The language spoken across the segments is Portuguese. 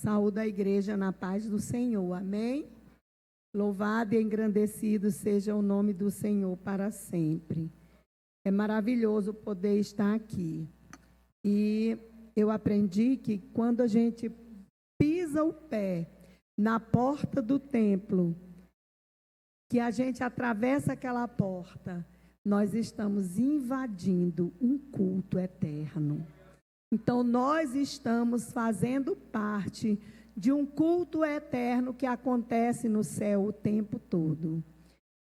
Saúdo a igreja na paz do Senhor. Amém? Louvado e engrandecido seja o nome do Senhor para sempre. É maravilhoso poder estar aqui. E eu aprendi que quando a gente pisa o pé na porta do templo, que a gente atravessa aquela porta, nós estamos invadindo um culto eterno. Então, nós estamos fazendo parte de um culto eterno que acontece no céu o tempo todo.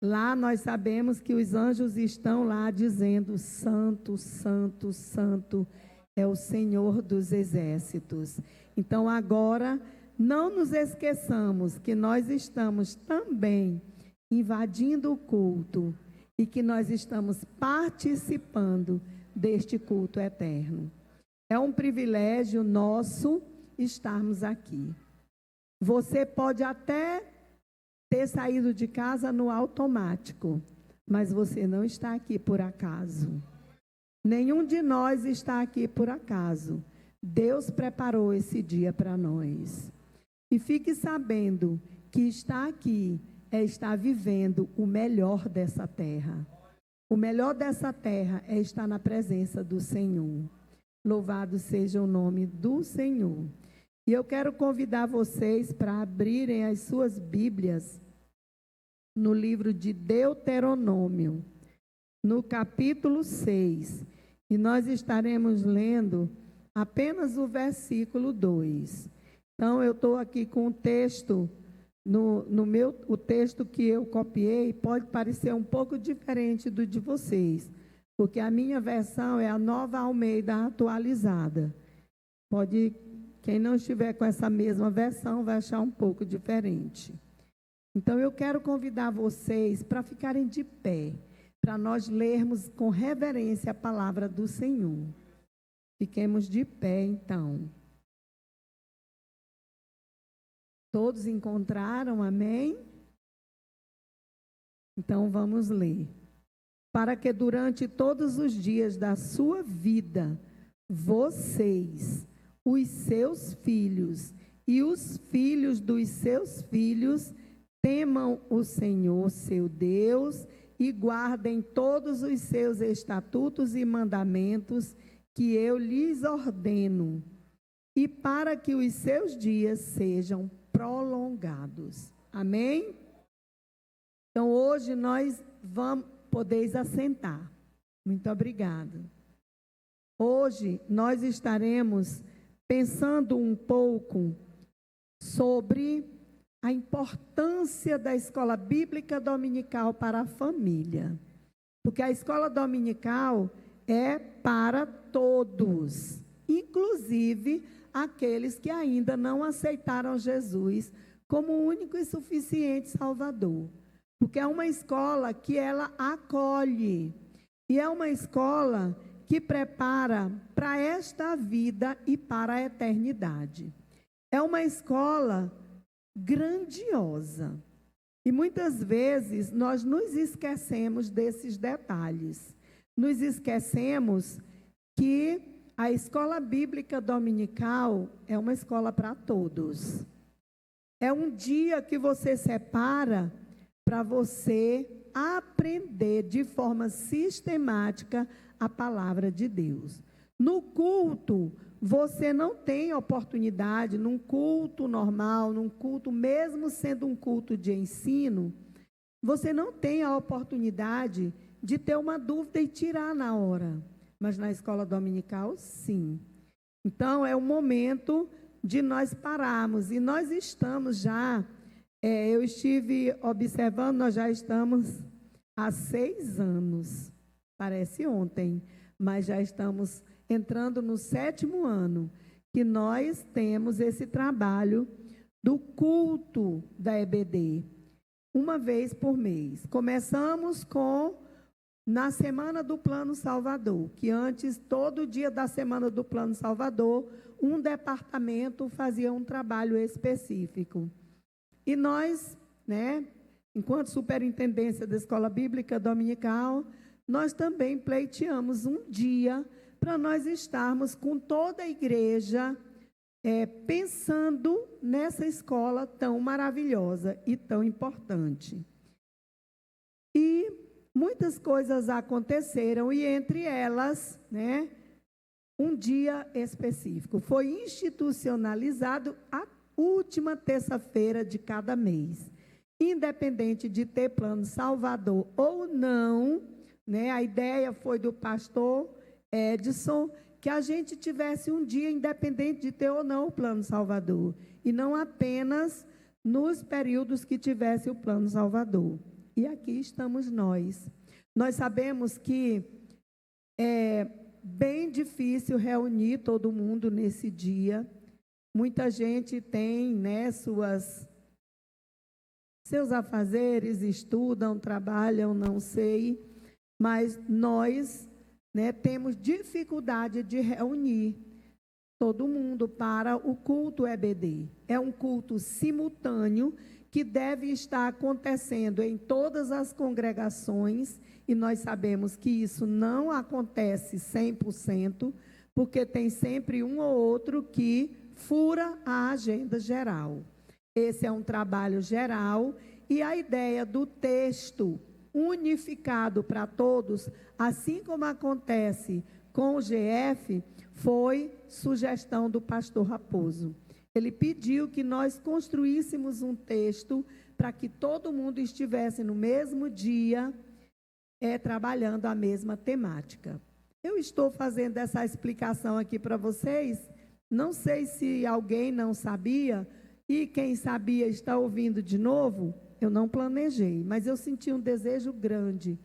Lá nós sabemos que os anjos estão lá dizendo: Santo, Santo, Santo é o Senhor dos exércitos. Então, agora, não nos esqueçamos que nós estamos também invadindo o culto e que nós estamos participando deste culto eterno. É um privilégio nosso estarmos aqui. Você pode até ter saído de casa no automático, mas você não está aqui por acaso. Nenhum de nós está aqui por acaso. Deus preparou esse dia para nós. E fique sabendo que estar aqui é estar vivendo o melhor dessa terra. O melhor dessa terra é estar na presença do Senhor. Louvado seja o nome do Senhor. E eu quero convidar vocês para abrirem as suas Bíblias no livro de Deuteronômio, no capítulo 6. E nós estaremos lendo apenas o versículo 2. Então, eu estou aqui com o texto, o texto que eu copiei pode parecer um pouco diferente do de vocês, porque a minha versão é a Nova Almeida atualizada. Quem não estiver com essa mesma versão vai achar um pouco diferente. Então, eu quero convidar vocês para ficarem de pé, para nós lermos com reverência a palavra do Senhor. Fiquemos de pé, então. Todos encontraram, amém? Então, vamos ler. Para que durante todos os dias da sua vida, vocês, os seus filhos e os filhos dos seus filhos, temam o Senhor, seu Deus, e guardem todos os seus estatutos e mandamentos que eu lhes ordeno, e para que os seus dias sejam prolongados. Amém? Então, hoje nós podeis assentar. Muito obrigada. Hoje nós estaremos pensando um pouco sobre a importância da escola bíblica dominical para a família. Porque a escola dominical é para todos, inclusive aqueles que ainda não aceitaram Jesus como o único e suficiente Salvador. Porque é uma escola que ela acolhe, e é uma escola que prepara para esta vida e para a eternidade. É uma escola grandiosa. E muitas vezes nós nos esquecemos desses detalhes. Nos esquecemos que a escola bíblica dominical é uma escola para todos. É um dia que você separa para você aprender de forma sistemática a palavra de Deus. No culto, você não tem oportunidade, num culto normal, num culto, mesmo sendo um culto de ensino, você não tem a oportunidade de ter uma dúvida e tirar na hora. Mas na escola dominical, sim. Então, é o momento de nós pararmos. E nós estamos já, eu estive observando, nós já estamos há 6 anos. Parece ontem, mas já estamos entrando no 7º ano, que nós temos esse trabalho do culto da EBD, uma vez por mês. Começamos na Semana do Plano Salvador, que antes, todo dia da Semana do Plano Salvador, um departamento fazia um trabalho específico. E nós, enquanto Superintendência da Escola Bíblica Dominical, nós também pleiteamos um dia para nós estarmos com toda a igreja pensando nessa escola tão maravilhosa e tão importante. E muitas coisas aconteceram, e entre elas, né, um dia específico. Foi institucionalizado a última terça-feira de cada mês. Independente de ter plano Salvador ou não, né, a ideia foi do pastor Edson, que a gente tivesse um dia independente de ter ou não o plano Salvador, e não apenas nos períodos que tivesse o plano Salvador. E aqui estamos nós. Nós sabemos que é bem difícil reunir todo mundo nesse dia. Muita gente tem, né, seus afazeres, estudam, trabalham, não sei, mas nós, né, temos dificuldade de reunir todo mundo para o culto EBD. É um culto simultâneo que deve estar acontecendo em todas as congregações, e nós sabemos que isso não acontece 100%, porque tem sempre um ou outro que fura a agenda geral. Esse é um trabalho geral, e a ideia do texto unificado para todos, assim como acontece com o GF, foi sugestão do pastor Raposo. Ele pediu que nós construíssemos um texto para que todo mundo estivesse no mesmo dia, trabalhando a mesma temática. Eu estou fazendo essa explicação aqui para vocês, não sei se alguém não sabia, e quem sabia está ouvindo de novo. Eu não planejei, mas eu senti um desejo grande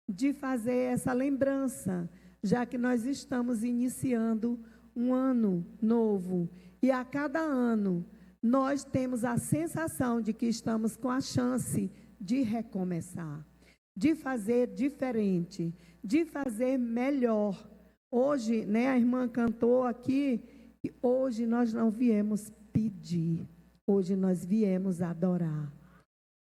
de fazer essa lembrança, já que nós estamos iniciando um ano novo. E a cada ano, nós temos a sensação de que estamos com a chance de recomeçar, de fazer diferente, de fazer melhor. Hoje, né, a irmã cantou aqui, que hoje nós não viemos pedir, hoje nós viemos adorar.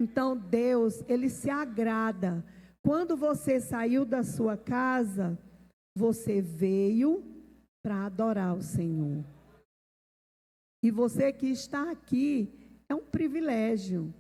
Então, Deus, Ele se agrada. Quando você saiu da sua casa, você veio para adorar o Senhor. E você que está aqui, é um privilégio.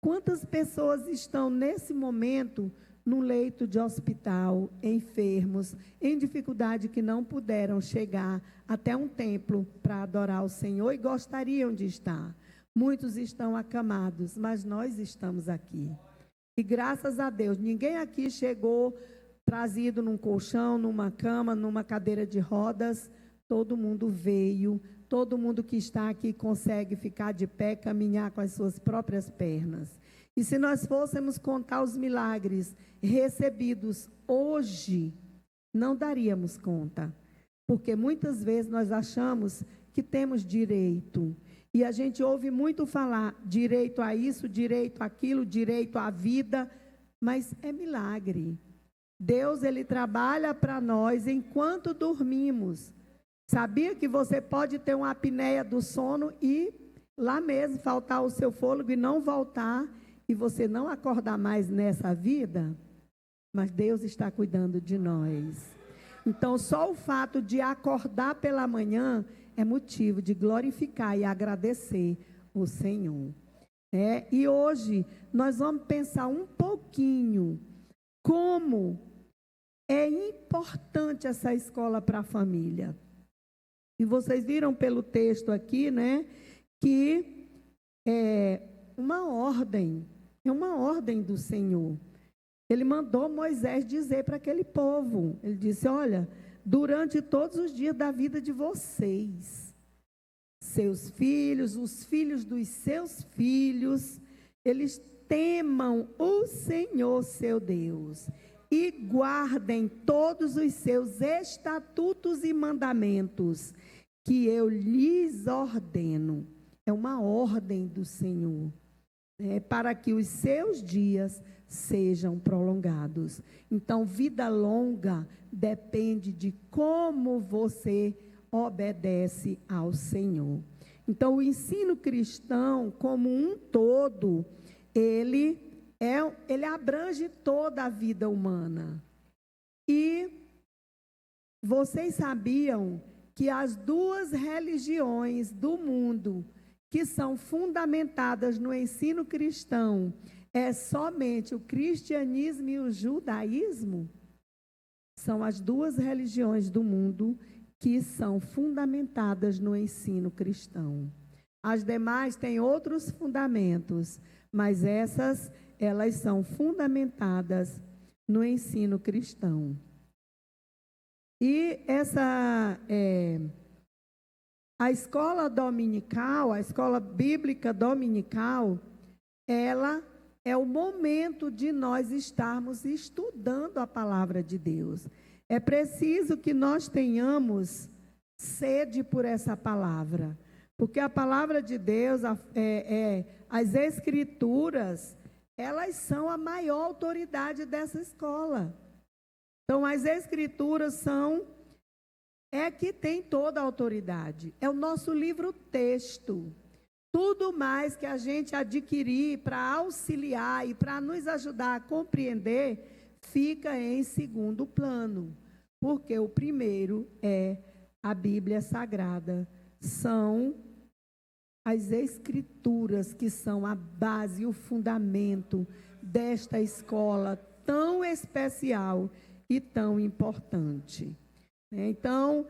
Quantas pessoas estão nesse momento no leito de hospital, enfermos, em dificuldade, que não puderam chegar até um templo para adorar o Senhor e gostariam de estar. Muitos estão acamados, mas nós estamos aqui. E graças a Deus, ninguém aqui chegou trazido num colchão, numa cama, numa cadeira de rodas. Todo mundo veio, todo mundo que está aqui consegue ficar de pé, caminhar com as suas próprias pernas. E se nós fôssemos contar os milagres recebidos hoje, não daríamos conta. Porque muitas vezes nós achamos que temos direito. E a gente ouve muito falar direito a isso, direito àquilo, direito à vida, mas é milagre. Deus, Ele trabalha para nós enquanto dormimos. Sabia que você pode ter uma apneia do sono e lá mesmo faltar o seu fôlego e não voltar, e você não acordar mais nessa vida? Mas Deus está cuidando de nós. Então, só o fato de acordar pela manhã é motivo de glorificar e agradecer o Senhor. E hoje nós vamos pensar um pouquinho como é importante essa escola para a família. E vocês viram pelo texto aqui, né, que é uma ordem do Senhor. Ele mandou Moisés dizer para aquele povo, ele disse: olha, durante todos os dias da vida de vocês, seus filhos, os filhos dos seus filhos, eles temam o Senhor seu Deus e guardem todos os seus estatutos e mandamentos que eu lhes ordeno. É uma ordem do Senhor, para que os seus dias sejam prolongados. Então, vida longa depende de como você obedece ao Senhor. Então, o ensino cristão, como um todo, ele abrange toda a vida humana. E vocês sabiam que as duas religiões do mundo que são fundamentadas no ensino cristão é somente o cristianismo e o judaísmo? São as duas religiões do mundo que são fundamentadas no ensino cristão. As demais têm outros fundamentos, mas elas são fundamentadas no ensino cristão. E a escola dominical, a escola bíblica dominical, ela é o momento de nós estarmos estudando a palavra de Deus. É preciso que nós tenhamos sede por essa palavra, porque a palavra de Deus, as Escrituras, elas são a maior autoridade dessa escola. Então, as Escrituras que tem toda a autoridade. É o nosso livro-texto. Tudo mais que a gente adquirir para auxiliar e para nos ajudar a compreender, fica em segundo plano. Porque o primeiro é a Bíblia Sagrada. São as Escrituras que são a base, o fundamento desta escola tão especial e tão importante. Então,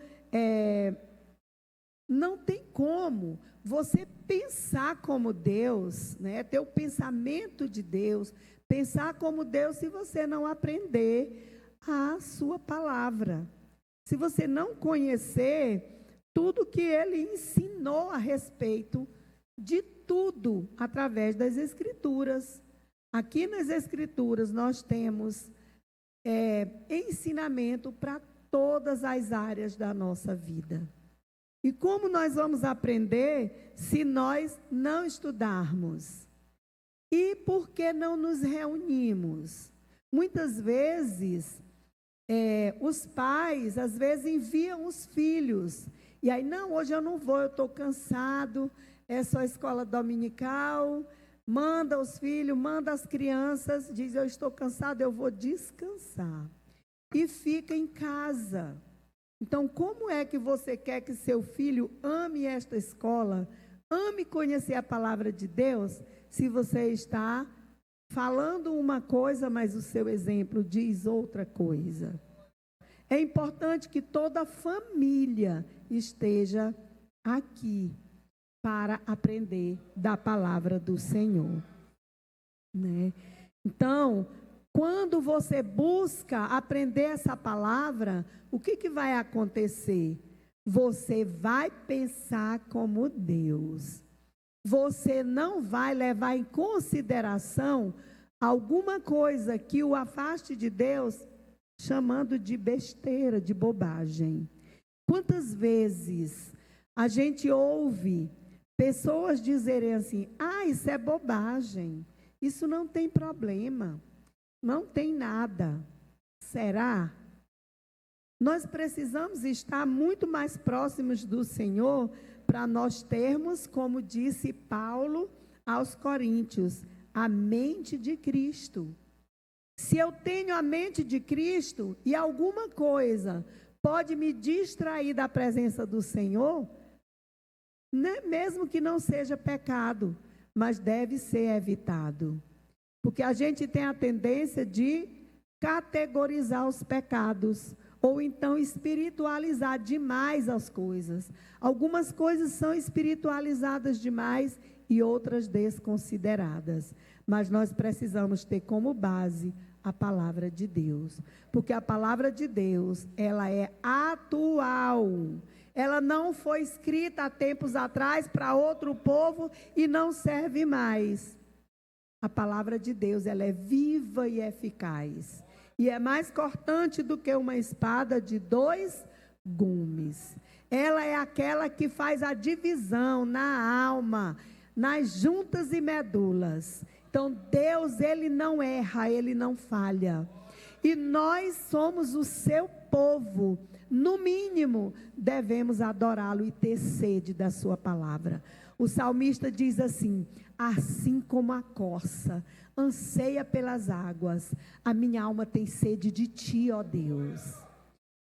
não tem como você pensar como Deus, ter o pensamento de Deus, pensar como Deus, se você não aprender a sua palavra. Se você não conhecer tudo que Ele ensinou a respeito de tudo através das Escrituras. Aqui nas Escrituras nós temos ensinamento para todas as áreas da nossa vida. E como nós vamos aprender se nós não estudarmos? E por que não nos reunimos? Muitas vezes, os pais, às vezes, enviam os filhos. E aí, não, hoje eu não vou, eu estou cansado, é só escola dominical. Manda os filhos, manda as crianças, diz, eu estou cansado, eu vou descansar. E fica em casa. Então, como é que você quer que seu filho ame esta escola, ame conhecer a palavra de Deus, se você está falando uma coisa, mas o seu exemplo diz outra coisa? É importante que toda a família esteja aqui para aprender da palavra do Senhor. Então, quando você busca aprender essa palavra, o que vai acontecer? Você vai pensar como Deus. Você não vai levar em consideração alguma coisa que o afaste de Deus, chamando de besteira, de bobagem. Quantas vezes a gente ouve pessoas dizerem assim, isso é bobagem, isso não tem problema, não tem nada. Será? Nós precisamos estar muito mais próximos do Senhor para nós termos, como disse Paulo aos Coríntios, a mente de Cristo. Se eu tenho a mente de Cristo e alguma coisa pode me distrair da presença do Senhor, mesmo que não seja pecado, mas deve ser evitado. Porque a gente tem a tendência de categorizar os pecados, ou então espiritualizar demais as coisas. Algumas coisas são espiritualizadas demais e outras desconsideradas. Mas nós precisamos ter como base a palavra de Deus. Porque a palavra de Deus, ela é atual. Ela não foi escrita há tempos atrás para outro povo e não serve mais. A palavra de Deus, ela é viva e eficaz. E é mais cortante do que uma espada de 2 gumes. Ela é aquela que faz a divisão na alma, nas juntas e medulas. Então, Deus, Ele não erra, Ele não falha. E nós somos o seu povo. No mínimo, devemos adorá-lo e ter sede da sua palavra. O salmista diz assim, assim como a corça anseia pelas águas, a minha alma tem sede de ti, ó Deus.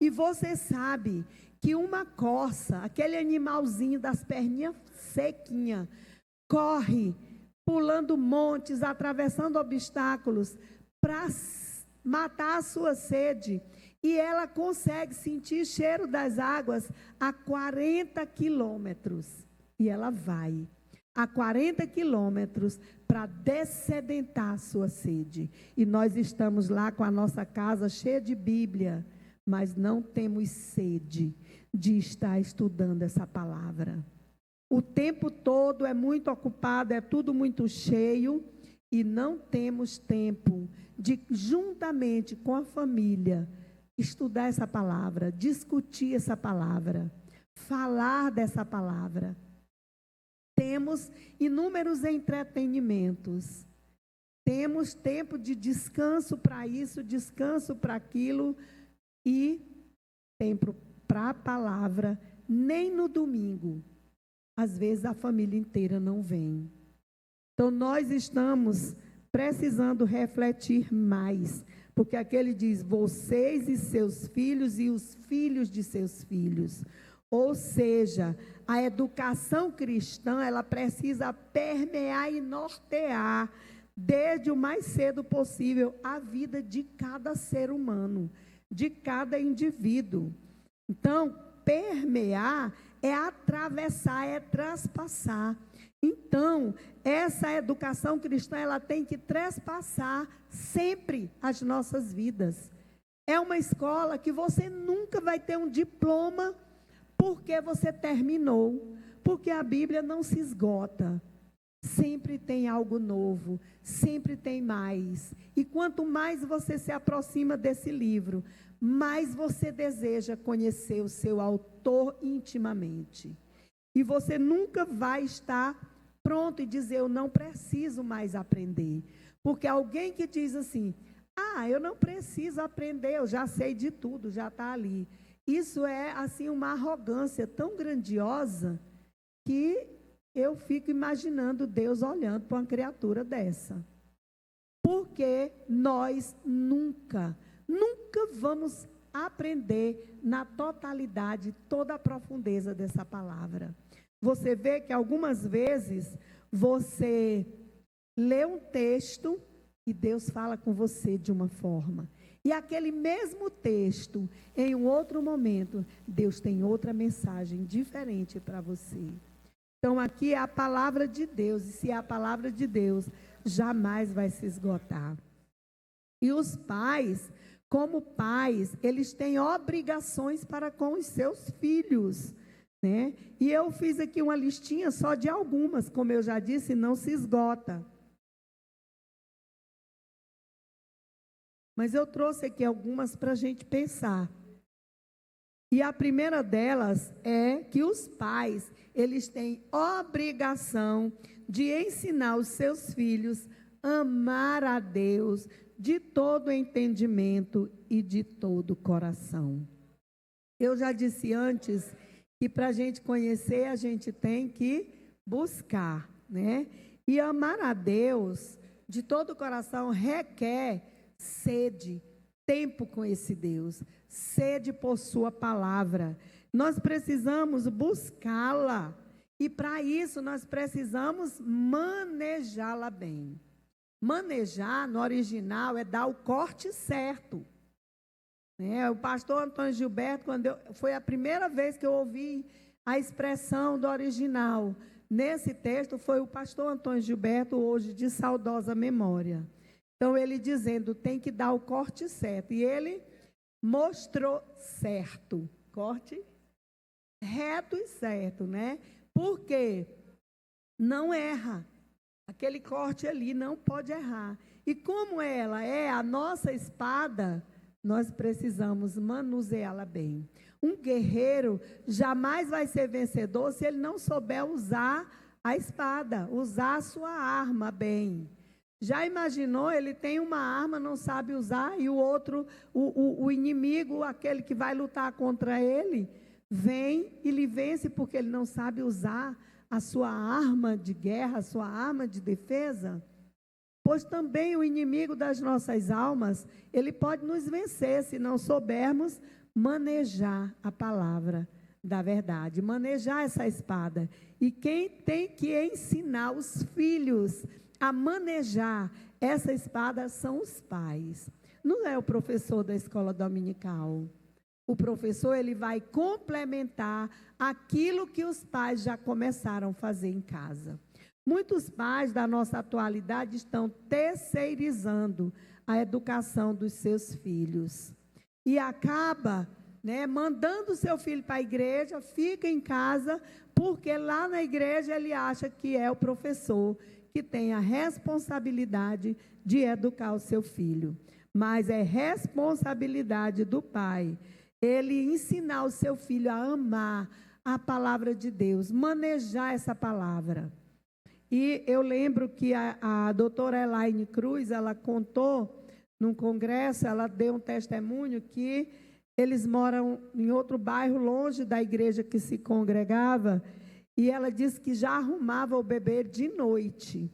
E você sabe que uma corça, aquele animalzinho das perninhas sequinhas, corre pulando montes, atravessando obstáculos para matar a sua sede. E ela consegue sentir o cheiro das águas a 40 quilômetros. E ela vai a 40 quilômetros para dessedentar a sua sede. E nós estamos lá com a nossa casa cheia de Bíblia, mas não temos sede de estar estudando essa palavra. O tempo todo é muito ocupado, é tudo muito cheio, e não temos tempo de, juntamente com a família, estudar essa palavra, discutir essa palavra, falar dessa palavra. Temos inúmeros entretenimentos, temos tempo de descanso para isso, descanso para aquilo, e tempo para a palavra, nem no domingo. Às vezes a família inteira não vem. Então nós estamos precisando refletir mais, porque aquele diz, vocês e seus filhos e os filhos de seus filhos. Ou seja, a educação cristã, ela precisa permear e nortear, desde o mais cedo possível, a vida de cada ser humano, de cada indivíduo. Então, permear é atravessar, é transpassar. Então, essa educação cristã, ela tem que transpassar sempre as nossas vidas. É uma escola que você nunca vai ter um diploma porque você terminou, porque a Bíblia não se esgota. Sempre tem algo novo, sempre tem mais. E quanto mais você se aproxima desse livro, mais você deseja conhecer o seu autor intimamente. E você nunca vai estar pronto e dizer, eu não preciso mais aprender. Porque alguém que diz assim, eu não preciso aprender, eu já sei de tudo, já está ali. Isso é, assim, uma arrogância tão grandiosa que eu fico imaginando Deus olhando para uma criatura dessa. Porque nós nunca vamos aprender na totalidade, toda a profundeza dessa palavra. Você vê que algumas vezes você lê um texto e Deus fala com você de uma forma. E aquele mesmo texto, em um outro momento, Deus tem outra mensagem diferente para você. Então, aqui é a palavra de Deus, e se é a palavra de Deus, jamais vai se esgotar. E os pais, como pais, eles têm obrigações para com os seus filhos, né? E eu fiz aqui uma listinha só de algumas, como eu já disse, não se esgota. Mas eu trouxe aqui algumas para a gente pensar. E a primeira delas é que os pais, eles têm obrigação de ensinar os seus filhos a amar a Deus de todo entendimento e de todo coração. Eu já disse antes que para a gente conhecer, a gente tem que buscar, né? E amar a Deus de todo o coração requer sede, tempo com esse Deus, sede por sua palavra. Nós precisamos buscá-la e para isso nós precisamos manejá-la bem. Manejar no original é dar o corte certo. O pastor Antônio Gilberto, foi a primeira vez que eu ouvi a expressão do original. Nesse texto foi o pastor Antônio Gilberto, hoje de saudosa memória. Então, ele dizendo, tem que dar o corte certo. E ele mostrou certo. Corte reto e certo, né? Porque não erra. Aquele corte ali não pode errar. E como ela é a nossa espada, nós precisamos manuseá-la bem. Um guerreiro jamais vai ser vencedor se ele não souber usar a espada, usar a sua arma bem. Já imaginou, ele tem uma arma, não sabe usar, e o outro, o inimigo, aquele que vai lutar contra ele, vem e lhe vence porque ele não sabe usar a sua arma de guerra, a sua arma de defesa? Pois também o inimigo das nossas almas, ele pode nos vencer se não soubermos manejar a palavra da verdade, manejar essa espada. E quem tem que ensinar os filhos a manejar essa espada são os pais. Não é o professor da escola dominical. O professor, ele vai complementar aquilo que os pais já começaram a fazer em casa. Muitos pais da nossa atualidade estão terceirizando a educação dos seus filhos. E acaba, mandando o seu filho para a igreja, fica em casa, porque lá na igreja ele acha que é o professor que tem a responsabilidade de educar o seu filho. Mas é responsabilidade do pai ele ensinar o seu filho a amar a palavra de Deus, manejar essa palavra. E eu lembro que a doutora Elaine Cruz, ela contou num congresso, ela deu um testemunho que eles moram em outro bairro, longe da igreja que se congregava, e ela disse que já arrumava o bebê de noite,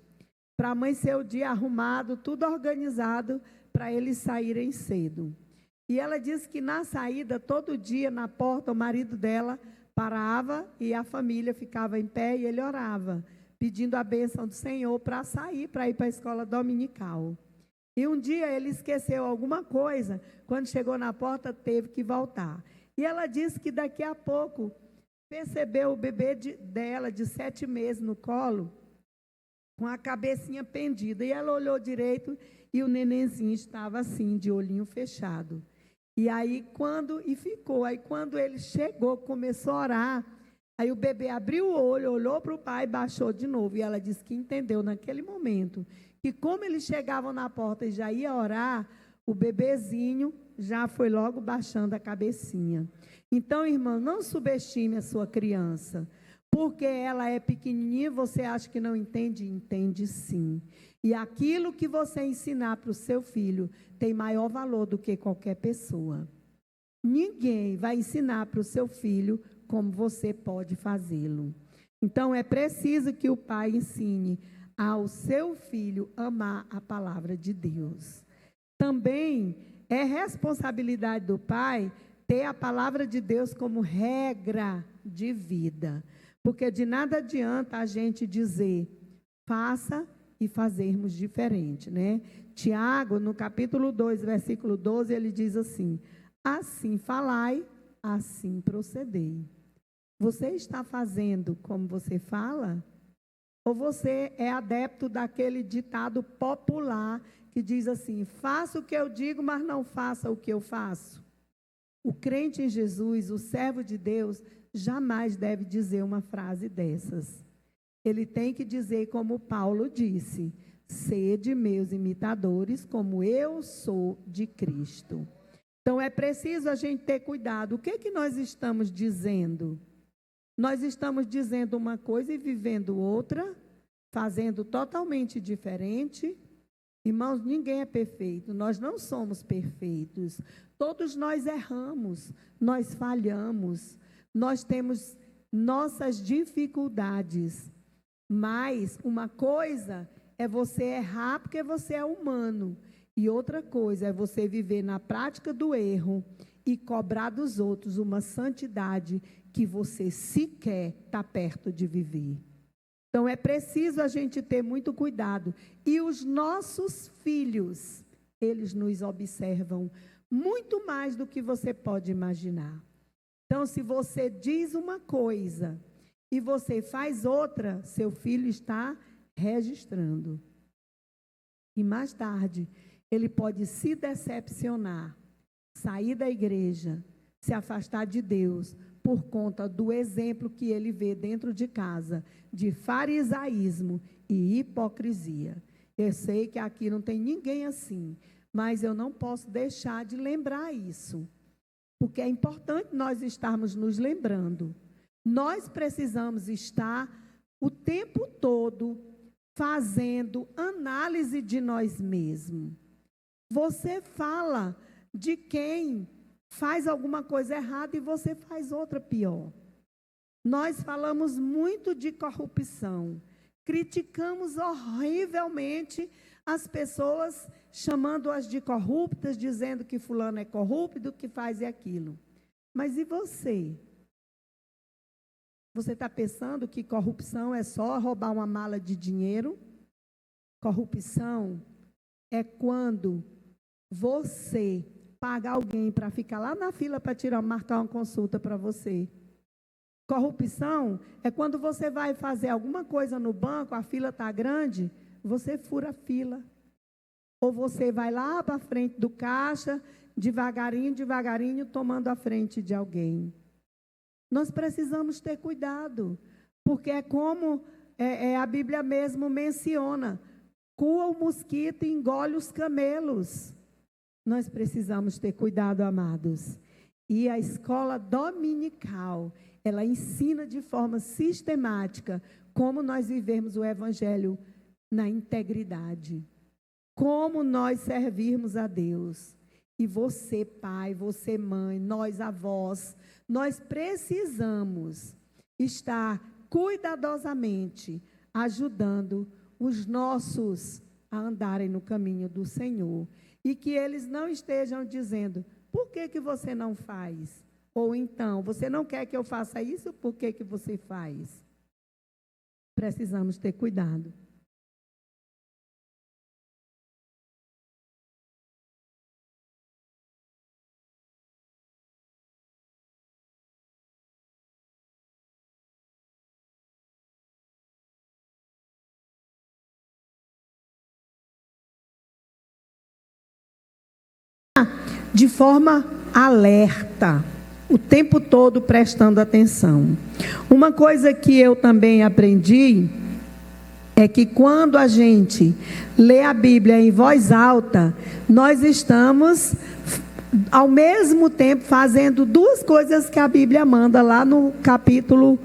para amanhecer o dia arrumado, tudo organizado, para eles saírem cedo. E ela disse que na saída, todo dia, na porta, o marido dela parava e a família ficava em pé e ele orava, pedindo a bênção do Senhor para sair, para ir para a escola dominical. E um dia ele esqueceu alguma coisa, quando chegou na porta teve que voltar. E ela disse que daqui a pouco percebeu o bebê dela de 7 meses no colo, com a cabecinha pendida. E ela olhou direito e o nenenzinho estava assim, de olhinho fechado. E aí quando ele chegou, começou a orar, aí o bebê abriu o olho, olhou para o pai e baixou de novo. E ela disse que entendeu naquele momento que como eles chegavam na porta e já ia orar, o bebezinho já foi logo baixando a cabecinha. Então, irmão, não subestime a sua criança. Porque ela é pequenininha, você acha que não entende? Entende sim. E aquilo que você ensinar para o seu filho tem maior valor do que qualquer pessoa. Ninguém vai ensinar para o seu filho como você pode fazê-lo. Então, é preciso que o pai ensine ao seu filho amar a palavra de Deus. Também é responsabilidade do pai ter a palavra de Deus como regra de vida. Porque de nada adianta a gente dizer, faça e fazermos diferente, Tiago, no capítulo 2, versículo 12, ele diz assim, assim falai, assim procedei. Você está fazendo como você fala? Ou você é adepto daquele ditado popular que diz assim, faça o que eu digo, mas não faça o que eu faço? O crente em Jesus, o servo de Deus, jamais deve dizer uma frase dessas. Ele tem que dizer como Paulo disse, sede meus imitadores, como eu sou de Cristo. Então é preciso a gente ter cuidado. O que nós estamos dizendo? Nós estamos dizendo uma coisa e vivendo outra, fazendo totalmente diferente. Irmãos, ninguém é perfeito, nós não somos perfeitos. Todos nós erramos, nós falhamos. Nós temos nossas dificuldades, mas uma coisa é você errar porque você é humano, e outra coisa é você viver na prática do erro e cobrar dos outros uma santidade que você sequer está perto de viver. Então é preciso a gente ter muito cuidado. E os nossos filhos, eles nos observam muito mais do que você pode imaginar. Então, se você diz uma coisa e você faz outra, seu filho está registrando. E mais tarde, ele pode se decepcionar, sair da igreja, se afastar de Deus, por conta do exemplo que ele vê dentro de casa, de farisaísmo e hipocrisia. Eu sei que aqui não tem ninguém assim, mas eu não posso deixar de lembrar isso. Porque é importante nós estarmos nos lembrando. Nós precisamos estar o tempo todo fazendo análise de nós mesmos. Você fala de quem faz alguma coisa errada e você faz outra pior. Nós falamos muito de corrupção. Criticamos horrivelmente as pessoas, chamando-as de corruptas, dizendo que fulano é corrupto, que faz aquilo. Mas e você? Você está pensando que corrupção é só roubar uma mala de dinheiro? Corrupção é quando você paga alguém para ficar lá na fila para marcar uma consulta para você. Corrupção é quando você vai fazer alguma coisa no banco, a fila está grande, você fura a fila. Ou você vai lá para frente do caixa, devagarinho, devagarinho, tomando a frente de alguém. Nós precisamos ter cuidado, porque é como a Bíblia mesmo menciona, coa o mosquito e engole os camelos. Nós precisamos ter cuidado, amados. E a escola dominical, ela ensina de forma sistemática como nós vivemos o Evangelho na integridade. Como nós servirmos a Deus. E você, pai, você, mãe, nós, avós, nós precisamos estar cuidadosamente ajudando os nossos a andarem no caminho do Senhor. E que eles não estejam dizendo, por que você não faz? Ou então, você não quer que eu faça isso, por que você faz? Precisamos ter cuidado. De forma alerta, o tempo todo prestando atenção. Uma coisa que eu também aprendi é que quando a gente lê a Bíblia em voz alta, nós estamos ao mesmo tempo fazendo duas coisas que a Bíblia manda lá no capítulo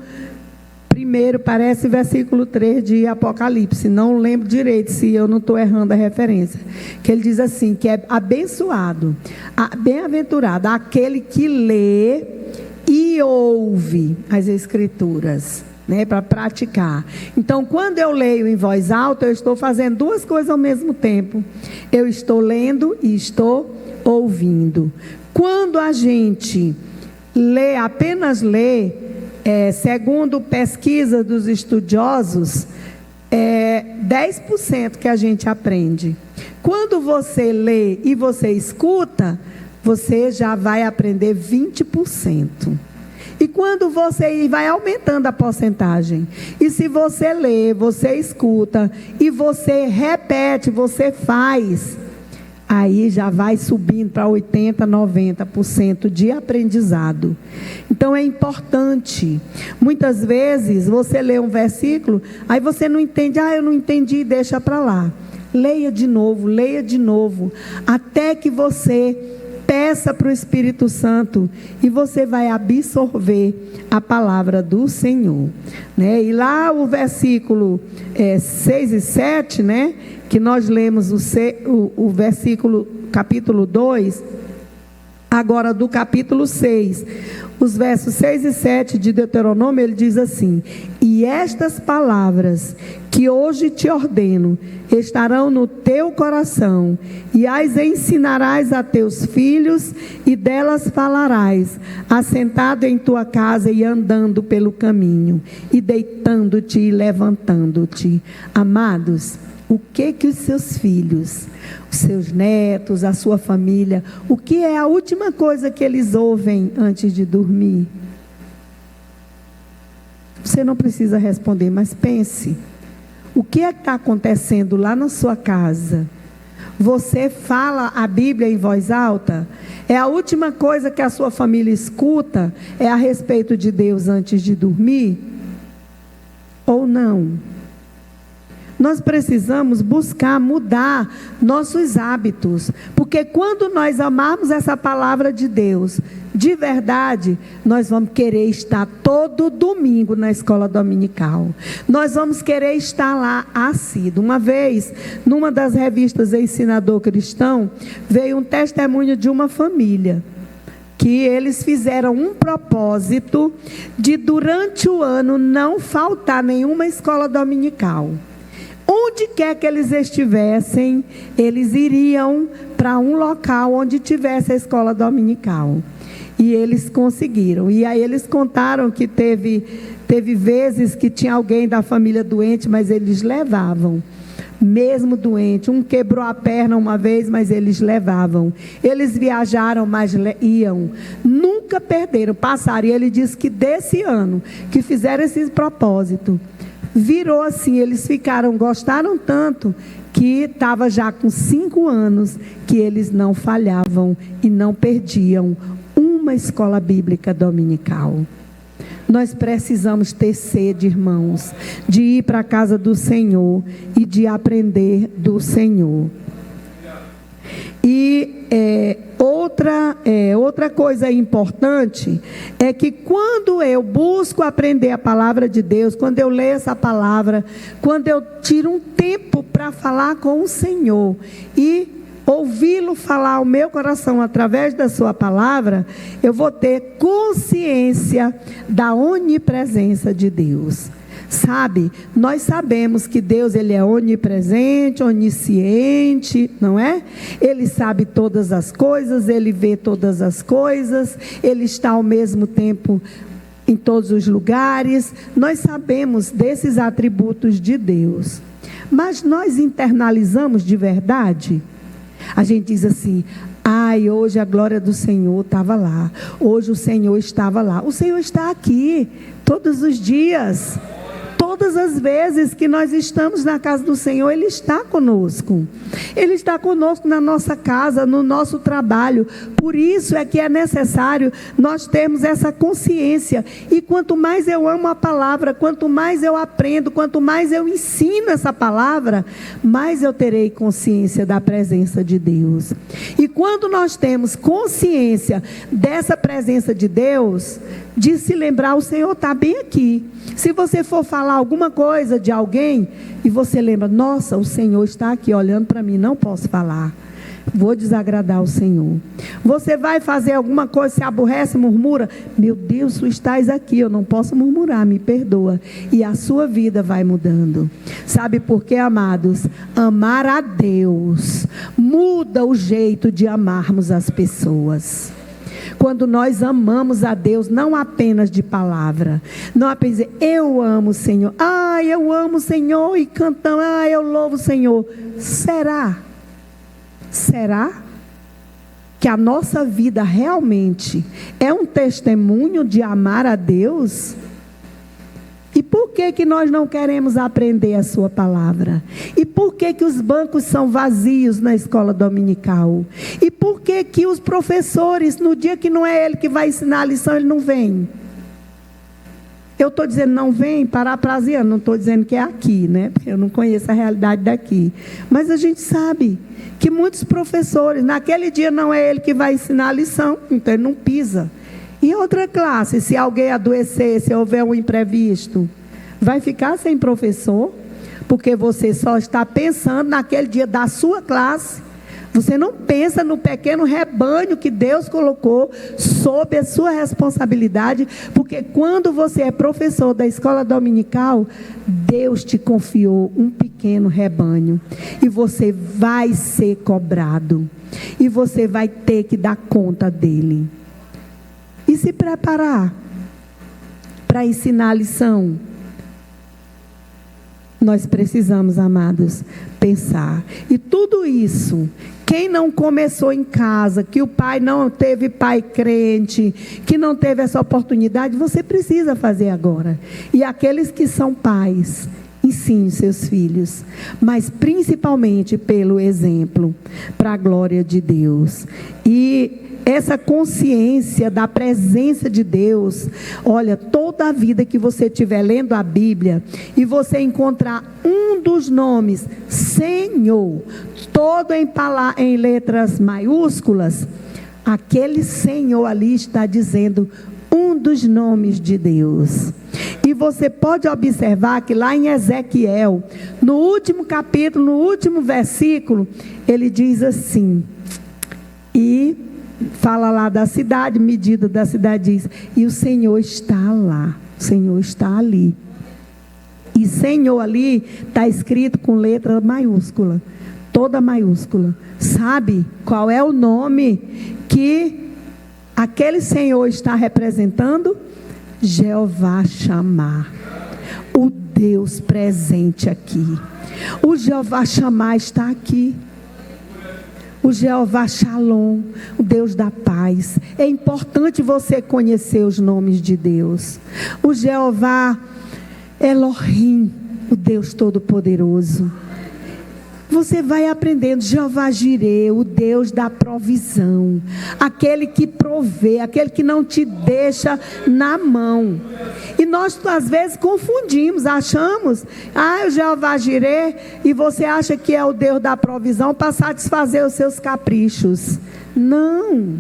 1, parece versículo 3 de Apocalipse, não lembro direito se eu não estou errando a referência, que ele diz assim, que é abençoado, bem-aventurado aquele que lê e ouve as Escrituras, né, para praticar. Então, quando eu leio em voz alta, eu estou fazendo duas coisas ao mesmo tempo, eu estou lendo e estou ouvindo. Quando a gente lê, apenas lê, segundo pesquisa dos estudiosos, 10% que a gente aprende. Quando você lê e você escuta, você já vai aprender 20%. E quando você vai aumentando a porcentagem. E se você lê, você escuta, e você repete, você faz, aí já vai subindo para 80%, 90% de aprendizado. Então é importante. Muitas vezes você lê um versículo, aí você não entende, eu não entendi, deixa para lá. Leia de novo, até que você peça para o Espírito Santo e você vai absorver a palavra do Senhor, né? E lá o versículo 6 e 7, né? Que nós lemos o versículo, capítulo 2, agora do capítulo 6, os versos 6 e 7 de Deuteronômio, ele diz assim: e estas palavras que hoje te ordeno estarão no teu coração, e as ensinarás a teus filhos, e delas falarás, assentado em tua casa e andando pelo caminho, e deitando-te e levantando-te. Amados, o que os seus filhos, os seus netos, a sua família, o que é a última coisa que eles ouvem antes de dormir? Você não precisa responder, mas pense. O que é que está acontecendo lá na sua casa? Você fala a Bíblia em voz alta? É a última coisa que a sua família escuta? É a respeito de Deus antes de dormir? Ou não? Nós precisamos buscar mudar nossos hábitos, porque quando nós amarmos essa palavra de Deus, de verdade, nós vamos querer estar todo domingo na escola dominical. Nós vamos querer estar lá assíduo. Uma vez, numa das revistas Ensinador Cristão, veio um testemunho de uma família, que eles fizeram um propósito de durante o ano não faltar nenhuma escola dominical. Onde quer que eles estivessem, eles iriam para um local onde tivesse a escola dominical. E eles conseguiram. E aí eles contaram que teve vezes que tinha alguém da família doente, mas eles levavam. Mesmo doente, um quebrou a perna uma vez, mas eles levavam. Eles viajaram, mas iam. Nunca perderam, passaram. E ele disse que desse ano, que fizeram esse propósito, virou assim, eles gostaram tanto, que estava já com 5 anos, que eles não falhavam e não perdiam uma escola bíblica dominical. Nós precisamos ter sede, irmãos, de ir para a casa do Senhor e de aprender do Senhor. E outra coisa importante é que quando eu busco aprender a palavra de Deus, quando eu leio essa palavra, quando eu tiro um tempo para falar com o Senhor e ouvi-lo falar ao meu coração através da sua palavra, eu vou ter consciência da onipresença de Deus. Sabe, nós sabemos que Deus, Ele é onipresente, onisciente, não é? Ele sabe todas as coisas, Ele vê todas as coisas, Ele está ao mesmo tempo em todos os lugares. Nós sabemos desses atributos de Deus, mas nós internalizamos de verdade? A gente diz assim: ai, hoje a glória do Senhor estava lá, hoje o Senhor estava lá. O Senhor está aqui todos os dias. Todas as vezes que nós estamos na casa do Senhor, Ele está conosco. Ele está conosco na nossa casa, no nosso trabalho. Por isso é que é necessário nós termos essa consciência. E quanto mais eu amo a palavra, quanto mais eu aprendo, quanto mais eu ensino essa palavra, mais eu terei consciência da presença de Deus. E quando nós temos consciência dessa presença de Deus, de se lembrar, o Senhor está bem aqui. Se você for falar alguma coisa de alguém e você lembra: nossa, o Senhor está aqui olhando para mim, não posso falar, vou desagradar o Senhor. Você vai fazer alguma coisa, se aborrece, murmura: meu Deus, tu estás aqui, eu não posso murmurar, me perdoa. E a sua vida vai mudando. Sabe por quê, amados? Amar a Deus muda o jeito de amarmos as pessoas. Quando nós amamos a Deus, não apenas de palavra, não apenas dizer: eu amo o Senhor, eu amo o Senhor, e cantamos: eu louvo o Senhor. Será que a nossa vida realmente é um testemunho de amar a Deus? E por que nós não queremos aprender a sua palavra? E por que os bancos são vazios na escola dominical? E por que os professores, no dia que não é ele que vai ensinar a lição, ele não vem? Eu estou dizendo não vem, parafraseando, não estou dizendo que é aqui, né? Porque eu não conheço a realidade daqui. Mas a gente sabe que muitos professores, naquele dia não é ele que vai ensinar a lição, então ele não pisa. E outra classe, se alguém adoecer, se houver um imprevisto, vai ficar sem professor, porque você só está pensando naquele dia da sua classe. Você não pensa no pequeno rebanho que Deus colocou sob a sua responsabilidade, porque quando você é professor da escola dominical, Deus te confiou um pequeno rebanho, e você vai ser cobrado, e você vai ter que dar conta dele. E se preparar para ensinar a lição. Nós precisamos, amados, pensar. E tudo isso, quem não começou em casa, que o pai não teve pai crente, que não teve essa oportunidade, você precisa fazer agora. E aqueles que são pais, ensine seus filhos, mas principalmente pelo exemplo, para a glória de Deus. E essa consciência da presença de Deus, olha, toda a vida que você estiver lendo a Bíblia e você encontrar um dos nomes, Senhor, todo em letras maiúsculas, aquele Senhor ali está dizendo um dos nomes de Deus. E você pode observar que lá em Ezequiel, no último capítulo, no último versículo, ele diz assim, e fala lá da cidade, medida da cidade, diz: e o Senhor está lá, o Senhor está ali. E Senhor ali está escrito com letra maiúscula, toda maiúscula. Sabe qual é o nome que Aquele Senhor está representando Jeová Shammah, o Deus presente aqui. O Jeová Shammah está aqui. O Jeová Shalom, o Deus da paz. É importante você conhecer os nomes de Deus. O Jeová Elohim, o Deus Todo-Poderoso. Você vai aprendendo. Jeová Jireh, o Deus da provisão, aquele que provê, aquele que não te deixa na mão. E nós às vezes confundimos, achamos, o Jeová Jireh, e você acha que é o Deus da provisão para satisfazer os seus caprichos. Não,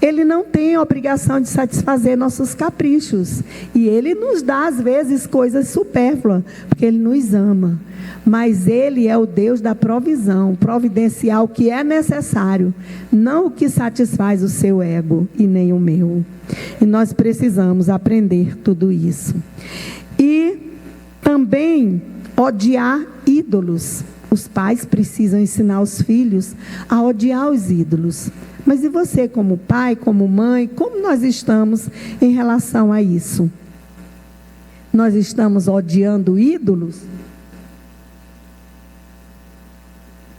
Ele não tem a obrigação de satisfazer nossos caprichos. E Ele nos dá às vezes coisas supérfluas, porque Ele nos ama. Mas Ele é o Deus da provisão, providencial o que é necessário, não o que satisfaz o seu ego e nem o meu. E nós precisamos aprender tudo isso. E também odiar ídolos. Os pais precisam ensinar os filhos a odiar os ídolos. Mas e você, como pai, como mãe, como nós estamos em relação a isso? Nós estamos odiando ídolos?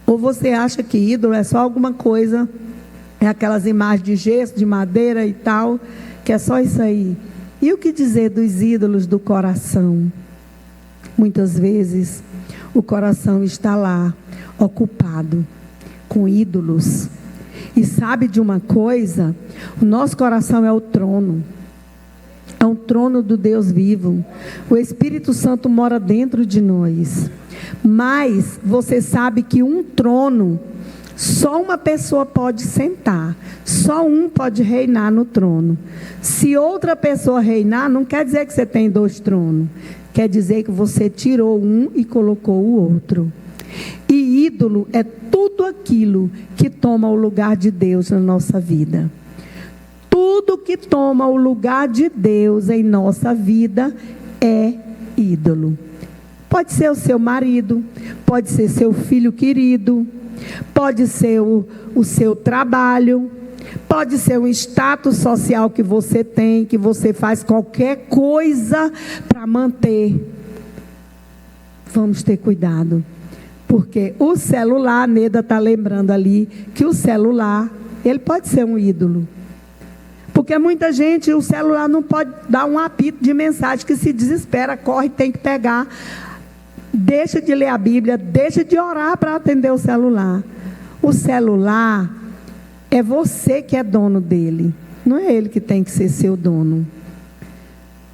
Ou você acha que ídolo é só alguma coisa, é aquelas imagens de gesso, de madeira e tal, que é só isso aí? E o que dizer dos ídolos do coração? Muitas vezes o coração está lá, ocupado com ídolos. E sabe de uma coisa? O nosso coração é o trono. É um trono do Deus vivo. O Espírito Santo mora dentro de nós. Mas você sabe que um trono, só uma pessoa pode sentar. Só um pode reinar no trono. Se outra pessoa reinar, não quer dizer que você tem 2 tronos. Quer dizer que você tirou um e colocou o outro. E ídolo é tudo aquilo que toma o lugar de Deus na nossa vida. Tudo que toma o lugar de Deus em nossa vida é ídolo. Pode ser o seu marido, pode ser seu filho querido, pode ser o seu trabalho, pode ser um status social que você tem, que você faz qualquer coisa para manter. Vamos ter cuidado, porque o celular, a Neda está lembrando ali, que o celular, ele pode ser um ídolo. Porque muita gente, o celular não pode dar um apito de mensagem, que se desespera, corre, tem que pegar. Deixa de ler a Bíblia, deixa de orar para atender o celular. O celular é você que é dono dele, não é ele que tem que ser seu dono.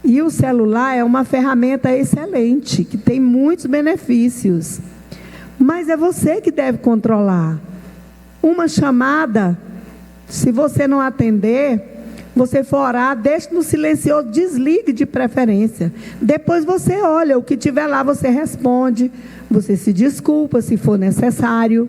E o celular é uma ferramenta excelente, que tem muitos benefícios. Mas é você que deve controlar. Uma chamada, se você não atender, você for orar, deixe no silencioso, desligue de preferência. Depois você olha, o que tiver lá você responde, você se desculpa se for necessário.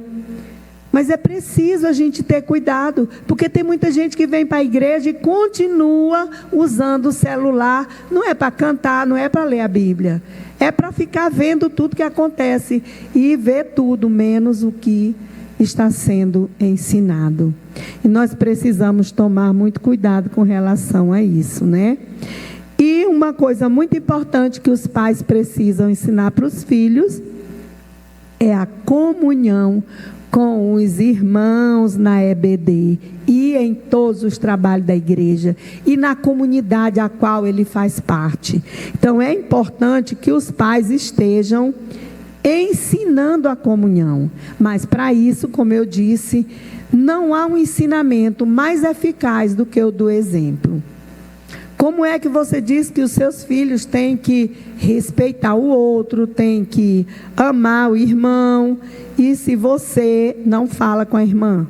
Mas é preciso a gente ter cuidado, porque tem muita gente que vem para a igreja e continua usando o celular. Não é para cantar, não é para ler a Bíblia. É para ficar vendo tudo que acontece e ver tudo, menos o que está sendo ensinado. E nós precisamos tomar muito cuidado com relação a isso, né? E uma coisa muito importante que os pais precisam ensinar para os filhos é a comunhão com os irmãos na EBD e em todos os trabalhos da igreja e na comunidade a qual ele faz parte. Então é importante que os pais estejam ensinando a comunhão, mas para isso, como eu disse, não há um ensinamento mais eficaz do que o do exemplo. Como é que você diz que os seus filhos têm que respeitar o outro, têm que amar o irmão, e se você não fala com a irmã?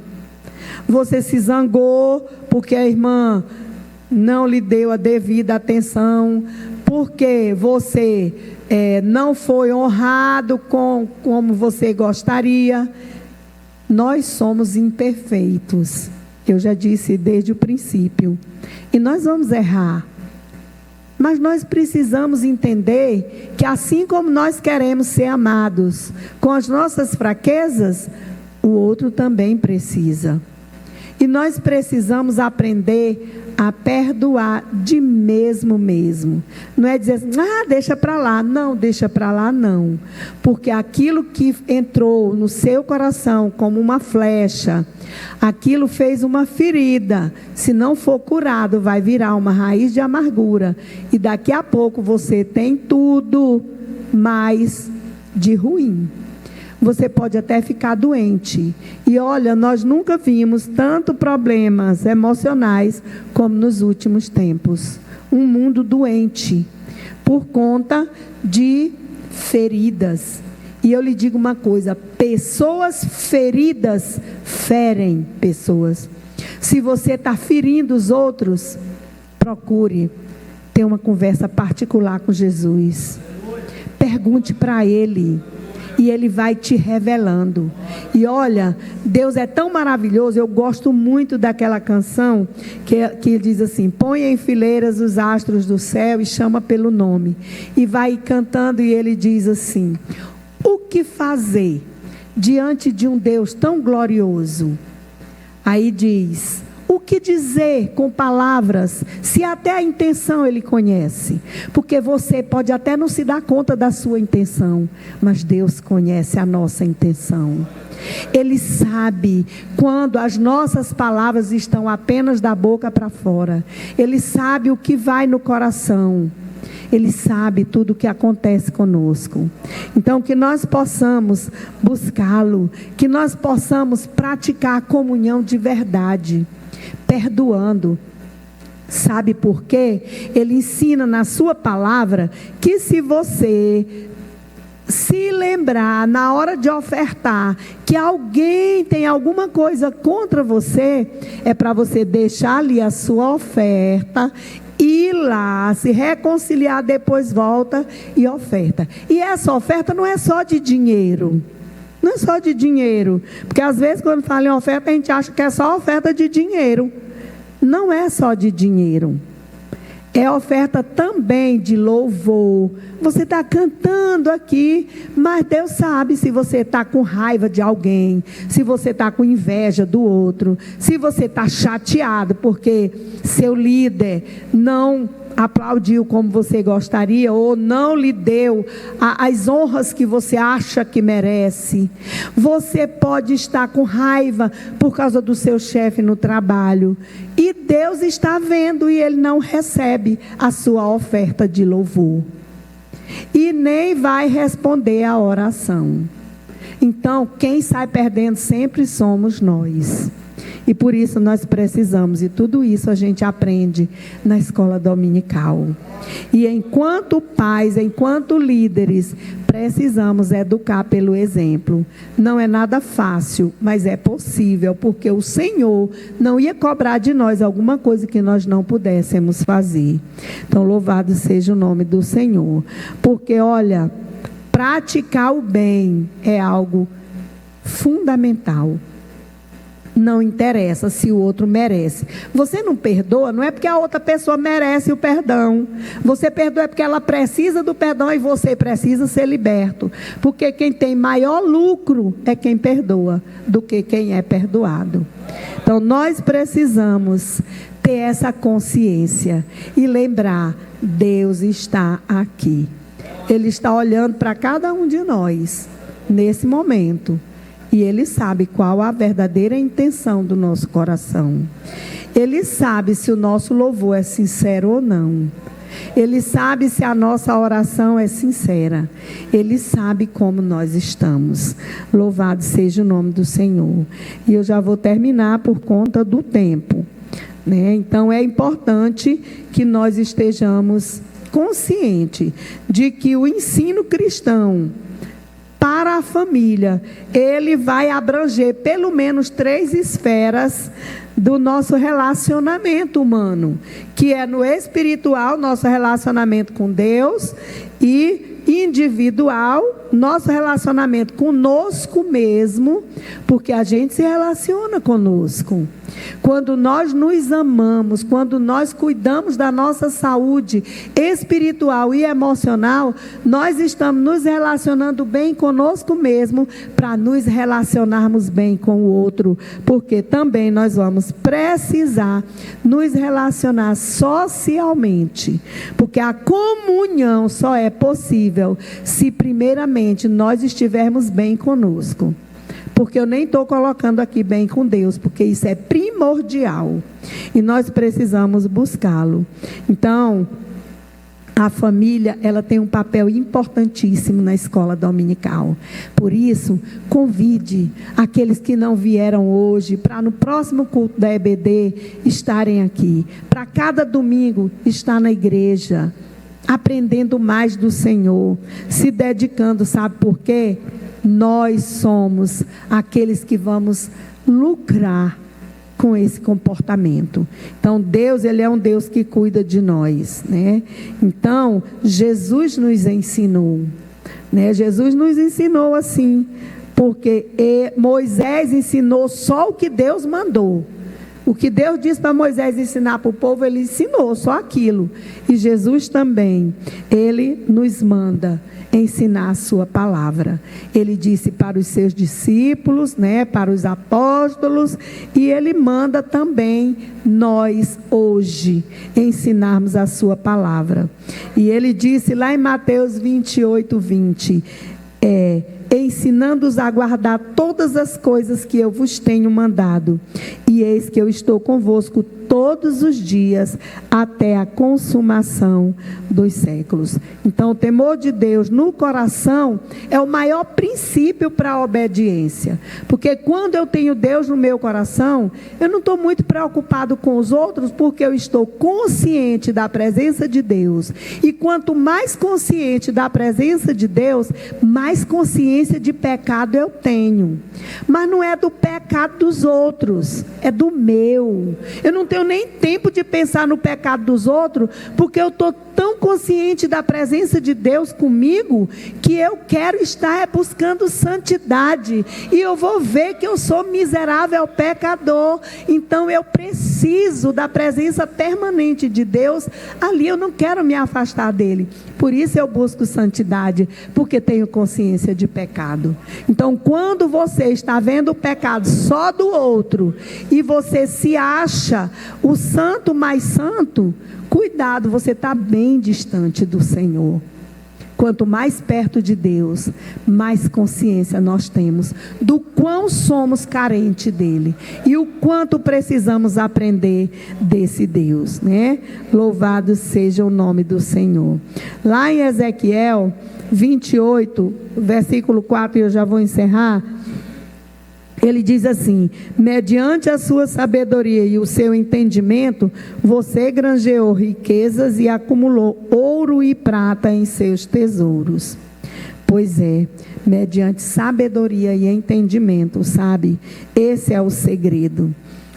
Você se zangou porque a irmã não lhe deu a devida atenção, porque você não foi honrado como você gostaria. Nós somos imperfeitos, eu já disse desde o princípio, e nós vamos errar. Mas nós precisamos entender que assim como nós queremos ser amados com as nossas fraquezas, o outro também precisa. E nós precisamos aprender a perdoar de mesmo. Não é dizer assim, deixa para lá. Não, deixa para lá não. Porque aquilo que entrou no seu coração como uma flecha, aquilo fez uma ferida. Se não for curado, vai virar uma raiz de amargura. E daqui a pouco você tem tudo mais de ruim. Você pode até ficar doente. E olha, nós nunca vimos tanto problemas emocionais como nos últimos tempos. Um mundo doente por conta de feridas. E eu lhe digo uma coisa, pessoas feridas ferem pessoas. Se você está ferindo os outros, procure ter uma conversa particular com Jesus. Pergunte para Ele. E Ele vai te revelando. E olha, Deus é tão maravilhoso. Eu gosto muito daquela canção que diz assim: põe em fileiras os astros do céu e chama pelo nome. E vai cantando e Ele diz assim: o que fazer diante de um Deus tão glorioso? Aí diz: o que dizer com palavras, se até a intenção Ele conhece? Porque você pode até não se dar conta da sua intenção, mas Deus conhece a nossa intenção. Ele sabe quando as nossas palavras estão apenas da boca para fora. Ele sabe o que vai no coração. Ele sabe tudo o que acontece conosco. Então, que nós possamos buscá-lo, que nós possamos praticar a comunhão de verdade, perdoando. Sabe por quê? Ele ensina na sua palavra que se você se lembrar na hora de ofertar que alguém tem alguma coisa contra você, é para você deixar ali a sua oferta, ir lá, se reconciliar, depois volta e oferta. E essa oferta não é só de dinheiro. Não é só de dinheiro. Porque às vezes quando fala em oferta, a gente acha que é só oferta de dinheiro. Não é só de dinheiro. É oferta também de louvor. Você está cantando aqui, mas Deus sabe se você está com raiva de alguém, se você está com inveja do outro, se você está chateado porque seu líder não aplaudiu como você gostaria, ou não lhe deu as honras que você acha que merece. Você pode estar com raiva por causa do seu chefe no trabalho, e Deus está vendo e Ele não recebe a sua oferta de louvor, e nem vai responder a oração. Então, quem sai perdendo sempre somos nós. E por isso nós precisamos, e tudo isso a gente aprende na escola dominical. E enquanto pais, enquanto líderes, precisamos educar pelo exemplo. Não é nada fácil, mas é possível, porque o Senhor não ia cobrar de nós alguma coisa que nós não pudéssemos fazer. Então, louvado seja o nome do Senhor. Porque, olha, praticar o bem é algo fundamental. Não interessa se o outro merece. Você não perdoa, não é porque a outra pessoa merece o perdão. Você perdoa é porque ela precisa do perdão e você precisa ser liberto. Porque quem tem maior lucro é quem perdoa do que quem é perdoado. Então nós precisamos ter essa consciência e lembrar: Deus está aqui. Ele está olhando para cada um de nós nesse momento. E Ele sabe qual a verdadeira intenção do nosso coração. Ele sabe se o nosso louvor é sincero ou não. Ele sabe se a nossa oração é sincera. Ele sabe como nós estamos. Louvado seja o nome do Senhor. E eu já vou terminar por conta do tempo, né? Então é importante que nós estejamos conscientes de que o ensino cristão para a família, ele vai abranger pelo menos 3 esferas do nosso relacionamento humano, que é no espiritual, nosso relacionamento com Deus, e individual, nosso relacionamento conosco mesmo, porque a gente se relaciona conosco. Quando nós nos amamos, quando nós cuidamos da nossa saúde espiritual e emocional, nós estamos nos relacionando bem conosco mesmo, para nos relacionarmos bem com o outro, porque também nós vamos precisar nos relacionar socialmente, porque a comunhão só é possível se primeiramente nós estivermos bem conosco. Porque eu nem estou colocando aqui bem com Deus, porque isso é primordial. E nós precisamos buscá-lo. Então, a família, ela tem um papel importantíssimo na escola dominical. Por isso, convide aqueles que não vieram hoje, para no próximo culto da EBD estarem aqui. Para cada domingo estar na igreja, aprendendo mais do Senhor, se dedicando, sabe por quê? Nós somos aqueles que vamos lucrar com esse comportamento. Então, Deus, Ele é um Deus que cuida de nós, né? Então, Jesus nos ensinou, né? Jesus nos ensinou assim, porque Moisés ensinou só o que Deus mandou. O que Deus disse para Moisés ensinar para o povo, ele ensinou só aquilo. E Jesus também, Ele nos manda ensinar a sua palavra. Ele disse para os seus discípulos, né, para os apóstolos, e Ele manda também nós hoje ensinarmos a sua palavra. E Ele disse lá em Mateus 28:20, ensinando-os a guardar todas as coisas que eu vos tenho mandado. E eis que eu estou convosco todos os dias, até a consumação dos séculos. Então, o temor de Deus no coração é o maior princípio para a obediência. Porque quando eu tenho Deus no meu coração, eu não estou muito preocupado com os outros, porque eu estou consciente da presença de Deus. E quanto mais consciente da presença de Deus, mais consciência de pecado eu tenho. Mas não é do pecado dos outros, é do meu. Eu não tenho nem tempo de pensar no pecado dos outros, porque eu estou tão consciente da presença de Deus comigo, que eu quero estar buscando santidade, e eu vou ver que eu sou miserável pecador, então eu preciso da presença permanente de Deus ali, eu não quero me afastar dele, por isso eu busco santidade, porque tenho consciência de pecado. Então, quando você está vendo o pecado só do outro, e você se acha o santo mais santo, cuidado, você está bem distante do Senhor. Quanto mais perto de Deus, mais consciência nós temos do quão somos carentes dele e o quanto precisamos aprender desse Deus, né? Louvado seja o nome do Senhor. Lá em Ezequiel 28, versículo 4, e eu já vou encerrar. Ele diz assim: mediante a sua sabedoria e o seu entendimento, você granjeou riquezas e acumulou ouro e prata em seus tesouros. Pois é, mediante sabedoria e entendimento, sabe? Esse é o segredo.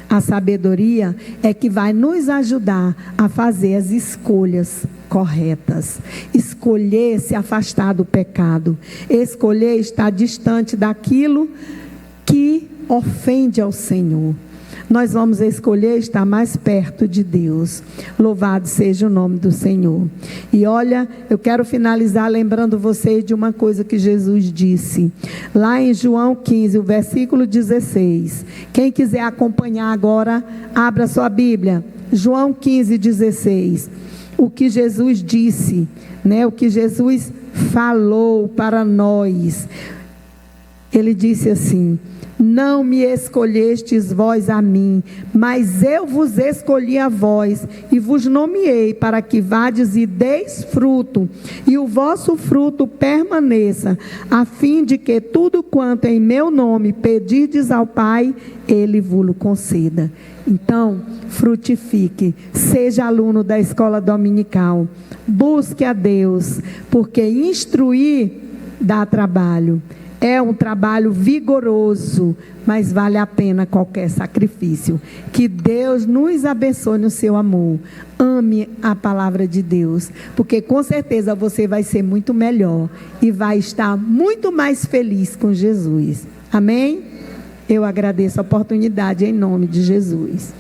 A sabedoria é que vai nos ajudar a fazer as escolhas corretas. Escolher se afastar do pecado. Escolher estar distante daquilo que ofende ao Senhor. Nós vamos escolher estar mais perto de Deus. Louvado seja o nome do Senhor. E olha, eu quero finalizar lembrando vocês de uma coisa que Jesus disse. Lá em João 15, o versículo 16. Quem quiser acompanhar agora, abra sua Bíblia. João 15, 16. O que Jesus disse, né? O que Jesus falou para nós. Ele disse assim: não me escolhestes vós a mim, mas eu vos escolhi a vós, e vos nomeei para que vades e deis fruto, e o vosso fruto permaneça, a fim de que tudo quanto em meu nome pedirdes ao Pai, Ele vos conceda. Então, frutifique, seja aluno da escola dominical, busque a Deus, porque instruir dá trabalho. É um trabalho vigoroso, mas vale a pena qualquer sacrifício. Que Deus nos abençoe no seu amor. Ame a palavra de Deus, porque com certeza você vai ser muito melhor e vai estar muito mais feliz com Jesus. Amém? Eu agradeço a oportunidade em nome de Jesus.